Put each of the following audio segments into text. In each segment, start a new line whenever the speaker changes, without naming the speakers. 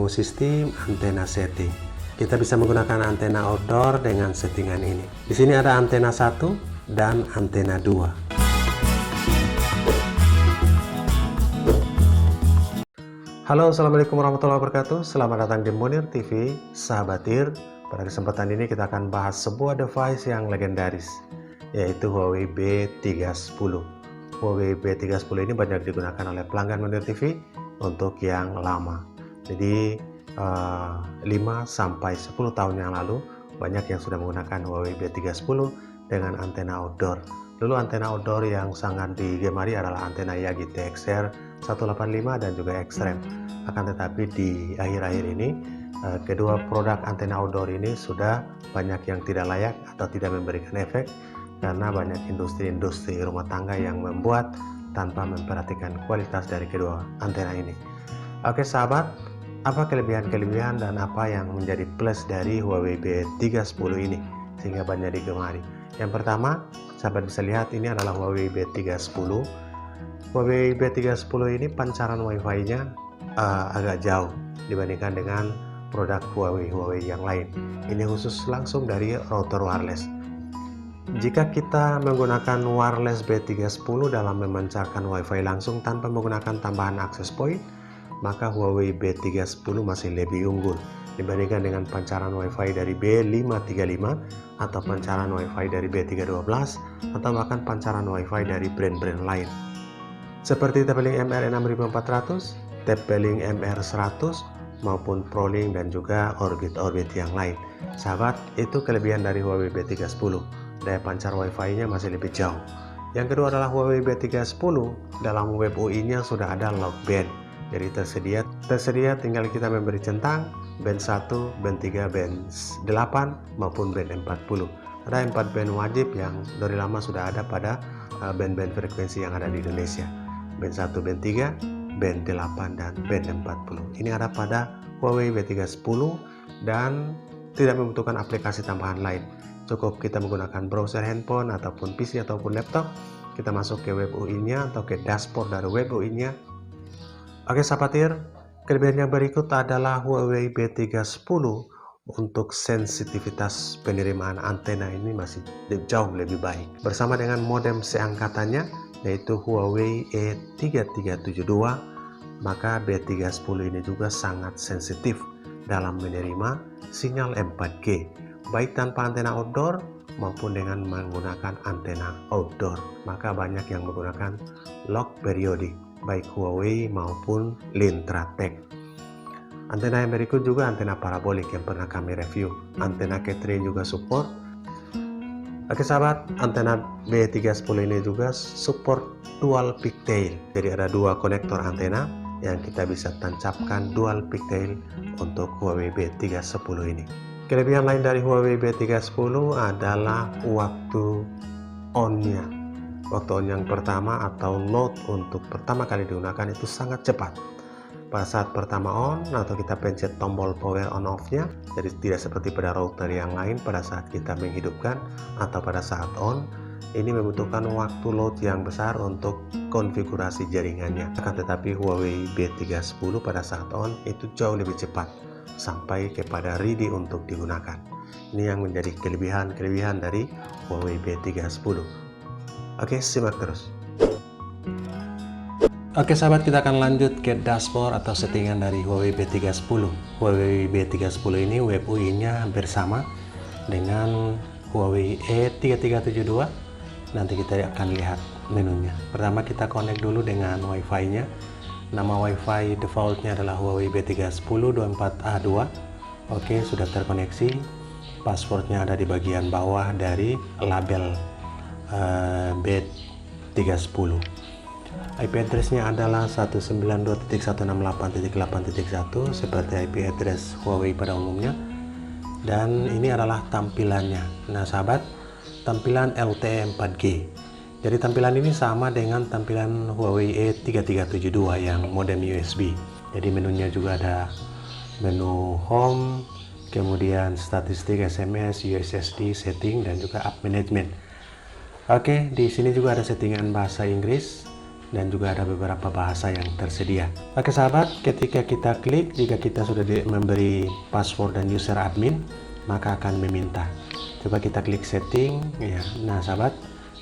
menu sistem antena setting. Kita bisa menggunakan antena outdoor dengan settingan ini. Di sini ada antena 1 dan antena 2. Halo, assalamualaikum warahmatullahi wabarakatuh. Selamat datang di Munir TV, sahabat IR. Pada kesempatan ini kita akan bahas sebuah device yang legendaris, yaitu Huawei B310. Huawei B310 ini banyak digunakan oleh pelanggan Munir TV untuk yang lama. Jadi 5-10 tahun yang lalu banyak yang sudah menggunakan Huawei B310 dengan antena outdoor. Dulu antena outdoor yang sangat digemari adalah antena Yagi TXR 185 dan juga X-Ram. Akan tetapi di akhir-akhir ini kedua produk antena outdoor ini sudah banyak yang tidak layak atau tidak memberikan efek karena banyak industri-industri rumah tangga yang membuat tanpa memperhatikan kualitas dari kedua antena ini. Oke sahabat, apa kelebihan-kelebihan dan apa yang menjadi plus dari Huawei B310 ini sehingga banyak digemari? Yang pertama, sahabat bisa lihat ini adalah Huawei B310. Huawei B310 ini pancaran Wi-Fi-nya agak jauh dibandingkan dengan produk Huawei yang lain. Ini khusus langsung dari router wireless. Jika kita menggunakan wireless B310 dalam memancarkan Wi-Fi langsung tanpa menggunakan tambahan akses point, maka Huawei B310 masih lebih unggul dibandingkan dengan pancaran Wi-Fi dari B535 atau pancaran Wi-Fi dari B312 atau bahkan pancaran Wi-Fi dari brand-brand lain seperti TP-Link MR6400, TP-Link MR100 maupun ProLink dan juga orbit yang lain. Sahabat, itu kelebihan dari Huawei B310. Daya pancar Wi-Fi-nya masih lebih jauh. Yang kedua adalah Huawei B310 dalam web UI-nya sudah ada lock band. Jadi tersedia tinggal kita memberi centang band 1, band 3, band 8 maupun band 40. Ada 4 band wajib yang dari lama sudah ada pada band-band frekuensi yang ada di Indonesia. Band 1, band 3, band 8 dan band 40. Ini ada pada Huawei B310 dan tidak membutuhkan aplikasi tambahan lain. Cukup kita menggunakan browser handphone ataupun PC ataupun laptop. Kita masuk ke web UI-nya atau ke dashboard dari web UI-nya. Oke sahabat IR, kelebihan yang berikut adalah Huawei B310 untuk sensitivitas penerimaan antena ini masih jauh lebih baik. Bersama dengan modem seangkatannya yaitu Huawei E3372, maka B310 ini juga sangat sensitif dalam menerima sinyal 4G, baik tanpa antena outdoor maupun dengan menggunakan antena outdoor. Maka banyak yang menggunakan lock periodik, baik Huawei maupun Lintratek. Antena yang berikut juga antena parabolik yang pernah kami review. Antena K3 juga support. Oke sahabat, antena B310 ini juga support dual pigtail. Jadi ada dua konektor antena yang kita bisa tancapkan dual pigtail untuk Huawei B310 ini. Kelebihan lain dari Huawei B310 adalah waktu on-nya. Waktu on yang pertama atau load untuk pertama kali digunakan itu sangat cepat. Pada saat pertama on atau kita pencet tombol power on off-nya, jadi tidak seperti pada router yang lain pada saat kita menghidupkan atau pada saat on, ini membutuhkan waktu load yang besar untuk konfigurasi jaringannya. Akan tetapi Huawei B310 pada saat on itu jauh lebih cepat sampai kepada ready untuk digunakan. Ini yang menjadi kelebihan dari Huawei B310. Oke, simak terus. Oke sahabat, kita akan lanjut ke dashboard atau settingan dari Huawei B310. Huawei B310 ini web UI-nya hampir sama dengan Huawei E3372. Nanti kita akan lihat menunya. Pertama kita connect dulu dengan Wi-Fi-nya. Nama Wi-Fi defaultnya adalah Huawei B310 24A2. Oke, sudah terkoneksi. Passwordnya ada di bagian bawah dari label B310. IP address-nya adalah 192.168.8.1 seperti IP address Huawei pada umumnya. Dan ini adalah tampilannya. Nah sahabat, tampilan LTE 4G. Jadi tampilan ini sama dengan tampilan Huawei E3372 yang modem USB. Jadi menunya juga ada menu home, kemudian statistik SMS, USSD, setting dan juga app management. Oke, di sini juga ada settingan bahasa Inggris. dan juga ada beberapa bahasa yang tersedia. Oke sahabat, ketika kita klik, jika kita sudah memberi password dan user admin, maka akan meminta. Coba kita klik setting ya. Nah sahabat,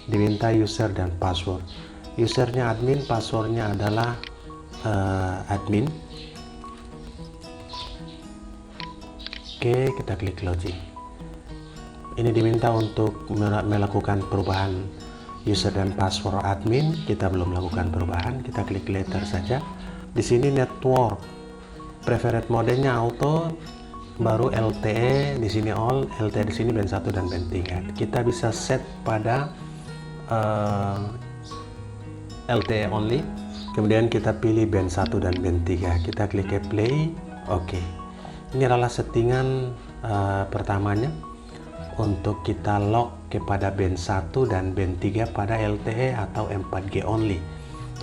diminta user dan password. Usernya admin, passwordnya adalah admin. Oke, kita klik login. Ini diminta untuk melakukan perubahan user dan password admin. Kita belum melakukan perubahan, kita klik letter saja. Di sini network, preferred modenya auto, baru LTE di sini all, LTE di sini band 1 dan band 3. Kita bisa set pada LTE only. Kemudian kita pilih band 1 dan band 3. Kita klik play. Oke. Ini adalah settingan pertamanya untuk kita lock kepada band 1 dan band 3 pada LTE atau 4G only.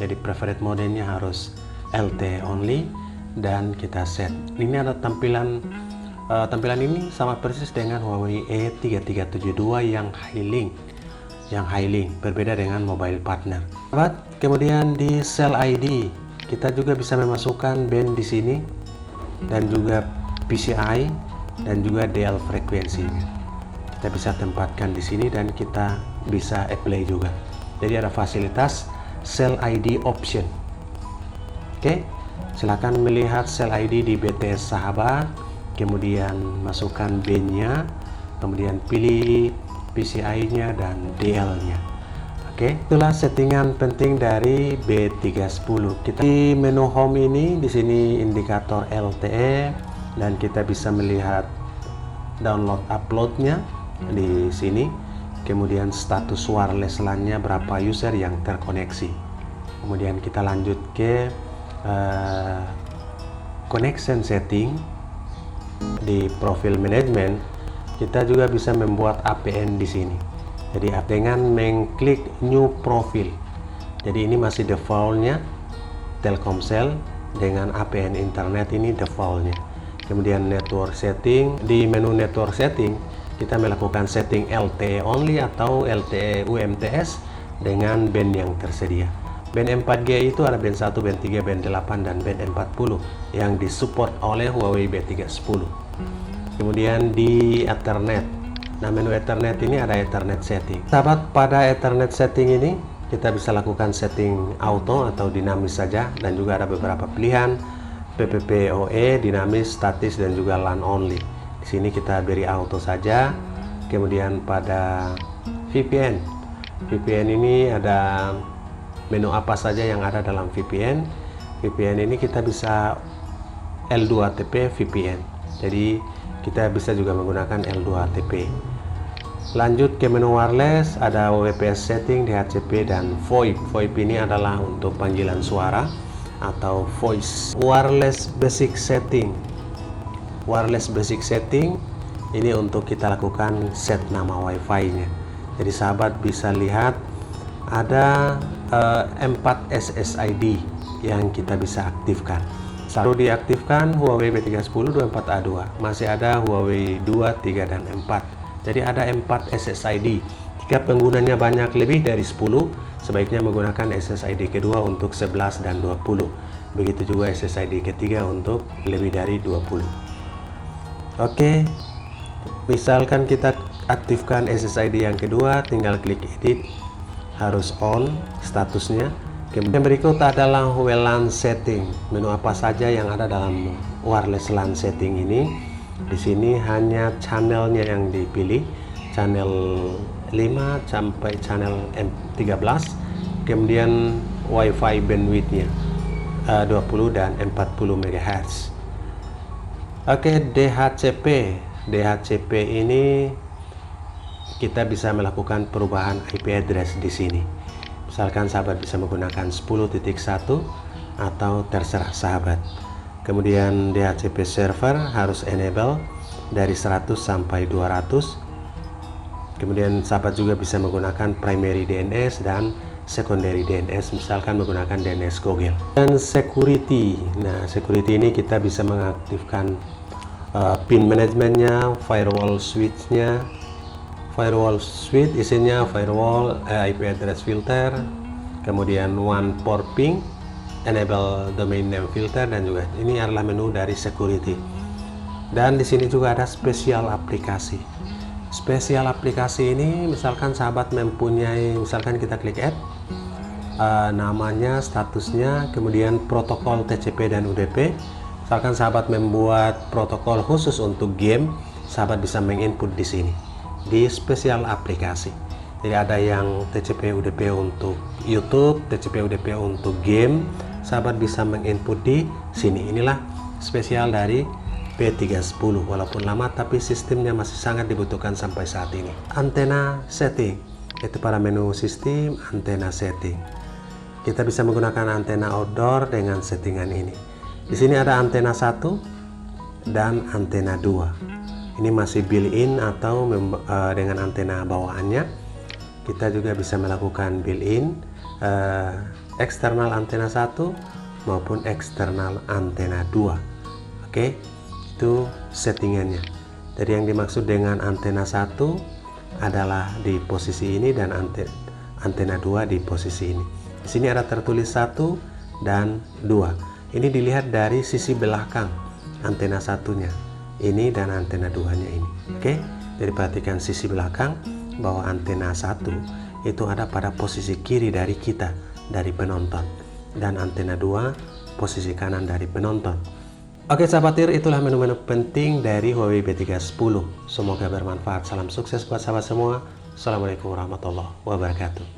Jadi preferred modenya harus LTE only dan kita set. Ini ada tampilan ini sama persis dengan Huawei E3372 yang high link, berbeda dengan mobile partner. Kemudian di Cell ID kita juga bisa memasukkan band di sini dan juga PCI dan juga DL frekuensinya. Kita bisa tempatkan di sini dan kita bisa apply juga. Jadi ada fasilitas Cell ID option. Oke, silakan melihat Cell ID di BTS sahabat, kemudian masukkan bandnya, kemudian pilih PCI-nya dan DL-nya. Oke, itulah settingan penting dari B310. Kita di menu home ini, di sini indikator LTE dan kita bisa melihat download uploadnya di sini, kemudian status wireless LAN-nya berapa user yang terkoneksi. Kemudian kita lanjut ke connection setting. Di profil manajemen kita juga bisa membuat APN di sini. Jadi dengan mengklik new profile. Jadi ini masih defaultnya Telkomsel dengan APN internet, ini defaultnya. Kemudian network setting, di menu network setting kita melakukan setting LTE only atau LTE UMTS dengan band yang tersedia. Band 4G itu ada band 1, band 3, band 8, dan band 40 yang disupport oleh Huawei B310. Kemudian di Ethernet. Nah, menu Ethernet ini ada Ethernet setting. Sahabat, pada Ethernet setting ini kita bisa lakukan setting auto atau dinamis saja, dan juga ada beberapa pilihan PPPoE, dinamis, statis, dan juga LAN only. Di sini kita beri auto saja. Kemudian pada VPN ini ada menu apa saja yang ada dalam VPN. VPN ini kita bisa L2TP VPN. Jadi kita bisa juga menggunakan L2TP. Lanjut ke menu wireless, ada WPS setting, DHCP, dan VoIP. VoIP ini adalah untuk panggilan suara atau voice. Wireless basic setting. Wireless basic setting ini untuk kita lakukan set nama WiFi-nya. Jadi sahabat bisa lihat ada 4 SSID yang kita bisa aktifkan. Satu diaktifkan Huawei P310 24A2. Masih ada Huawei 2, 3, dan 4. Jadi ada 4 SSID. Jika penggunanya banyak lebih dari 10, sebaiknya menggunakan SSID kedua untuk 11 dan 20. Begitu juga SSID ketiga untuk lebih dari 20. Oke, misalkan kita aktifkan SSID yang kedua, tinggal klik edit, harus on statusnya. Kemudian berikut adalah WLAN setting. Menu apa saja yang ada dalam wireless LAN setting ini. Di sini hanya channelnya yang dipilih, channel 5 sampai channel 13. Kemudian WiFi bandwidthnya 20 dan 40 MHz. Oke, DHCP ini kita bisa melakukan perubahan IP address di sini. Misalkan sahabat bisa menggunakan 10.1 atau terserah sahabat. Kemudian DHCP server harus enable dari 100 sampai 200. Kemudian sahabat juga bisa menggunakan primary DNS dan secondary DNS, misalkan menggunakan DNS Google. Dan security. Nah, security ini kita bisa mengaktifkan pin manajemennya, firewall switch isinya firewall, IP address filter, kemudian one for ping, enable domain name filter, dan juga ini adalah menu dari security. Dan di sini juga ada spesial aplikasi. Spesial aplikasi ini misalkan sahabat mempunyai, misalkan kita klik add, namanya, statusnya, kemudian protokol TCP dan UDP. Misalkan sahabat membuat protokol khusus untuk game, sahabat bisa menginput di sini di spesial aplikasi. Jadi ada yang TCP UDP untuk YouTube, TCP UDP untuk game, sahabat bisa menginput di sini. Inilah spesial dari B310, walaupun lama tapi sistemnya masih sangat dibutuhkan sampai saat ini. Antena setting, itu pada menu sistem antena setting. Kita bisa menggunakan antena outdoor dengan settingan ini. Di sini ada antena 1 dan antena 2. Ini masih built-in atau dengan antena bawaannya. Kita juga bisa melakukan built-in eksternal antena 1 maupun eksternal antena 2. Oke, itu settingannya. Jadi yang dimaksud dengan antena 1 adalah di posisi ini dan antena 2 di posisi ini. Di sini ada tertulis 1 dan 2. Ini dilihat dari sisi belakang antena satunya ini dan antena 2-nya ini. Oke, jadi perhatikan sisi belakang bahwa antena 1 itu ada pada posisi kiri dari kita, dari penonton, dan antena 2 posisi kanan dari penonton. Oke sahabat TIR, itulah menu-menu penting dari Huawei B310. Semoga bermanfaat. Salam sukses buat sahabat semua. Assalamualaikum warahmatullahi wabarakatuh.